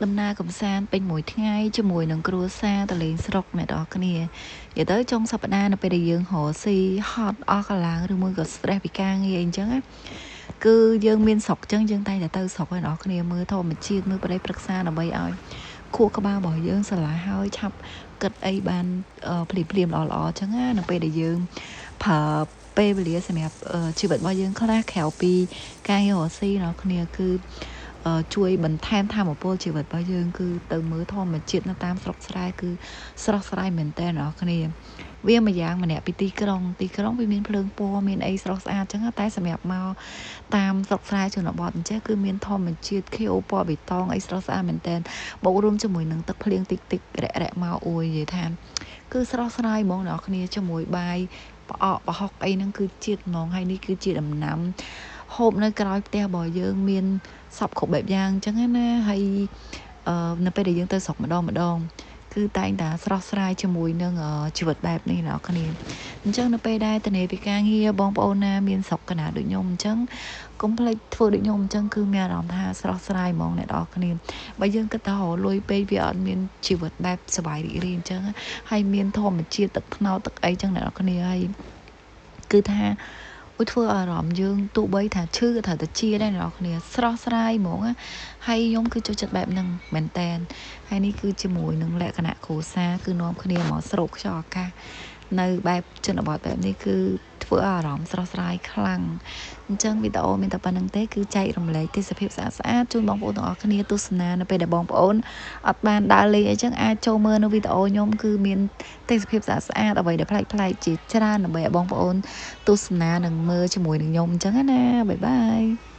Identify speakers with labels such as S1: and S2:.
S1: ដំណើរកំសាន្តពេញមួយថ្ងៃជាមួយនឹងគ្រួសារទៅលេងស្រុកអ្នកនរគ្នានិយាយទៅចុងសប្តាហ៍នៅពេលដែលយើងរកស៊ីហត់អស់កម្លាំងឬមួយក៏ stress ពីការងារអីចឹងណាគឺយើងមានស្រុកចឹងយើងតែងតែទៅស្រុកអ្នកនរគ្នាមើលធម្មជាតិមើលប្រទេសប្រឹក្សាដើម្បីឲ្យខួរក្បាលរបស់យើងស្រឡះហើយឆាប់គិតអីបានភ្លាមល្អចឹងណានៅពេលដែលយើងប្រើពេលវេលាសម្រាប់ជីវិតរបស់យើងខ្លះក្រៅពីការរកស៊ីអ្នកនរគ្នាគឺជួយបន្ថែមធម៌ពលជីវិតរបស់យើងគឺទៅមើលធម្មជាតិនៅតាមស្រុកស្រែគឺស្រស់ស្រាយមែនតើអ្នកគ្នាវាមួយយ៉ាងម្នាក់ពីទីក្រុងវាមានភ្លើងពណ៌មានអីស្រស់ស្អាតចឹងតែសម្រាប់មកតាមស្រុកស្រែជនបទអញ្ចឹងគឺមានធម្មជាតិខៀវពណ៌បៃតងអីស្រស់ស្អាតមែនតើបូករួមជាមួយនឹងទឹកភ្លៀងតិចរាក់មកអួយនិយាយថាគឺស្រស់ស្រាយហ្មងអ្នកគ្នាជាមួយបាយផ្អកប្រហុកអីហ្នឹងគឺជាតិហ្មងហើយនេះគឺជាដំណាំហូបនៅក្រោយផ្ទះរបស់យើងមានសពគ្រប់បែបយ៉ាងអញ្ចឹងណាហើយនៅពេលដែលយើងទៅស្រុកម្ដងគឺតែងតែស្រស់ស្រាយជាមួយនឹងជីវិតបែបនេះអ្នកគ្នាអញ្ចឹងនៅពេលដែលតនេពីការងារបងប្អូនណាមានស្រុកកណាដូចខ្ញុំអញ្ចឹងកុំភ្លេចធ្វើដូចខ្ញុំអញ្ចឹងគឺមានអារម្មណ៍ថាស្រស់ស្រាយហ្មងអ្នកនរគ្នាបើយើងគិតថាលុយពេកវាអត់មានជីវិតបែបសុបាយរីករាយអញ្ចឹងហើយមានធម្មជាតិទឹកថ្នោតទឹកអីចឹងអ្នកនរគ្នាហើយគឺថាធ្វើអារម្មណ៍យើងទោះបីថាឈឺក៏ត្រូវតែជាដែរអ្នកនរគ្នាស្រស់ស្រាយហ្មងហើយខ្ញុំគឺចូលចិត្តបែបហ្នឹងមែនតែនហើយនេះគឺជាមួយនឹងលក្ខណៈគ្រួសារគឺនាំគ្នាមកស្រូបខ្យល់អាកាសនៅបែបជនបទបែបនេះគឺធ្វើអារម្មណ៍ស្រស់ស្រាយខ្លាំងអញ្ចឹងវីដេអូមានតែប៉ុណ្្នឹងទេគឺចែករំលែកទេសភាពស្អាតជូនបងប្អូនទាំងអស់គ្នាទស្សនានៅពេលដែលបងប្អូនអត់បានដើរលេងអីចឹងអាចចូលមើលនៅវីដេអូខ្ញុំគឺមានទេសភាពស្អាតអ្វីដែលប្លែកជាច្រើនដើម្បីឲ្យបងប្អូនទស្សនានិងមើលជាមួយនឹងខ្ញុំអញ្ចឹងណាបាយបាយ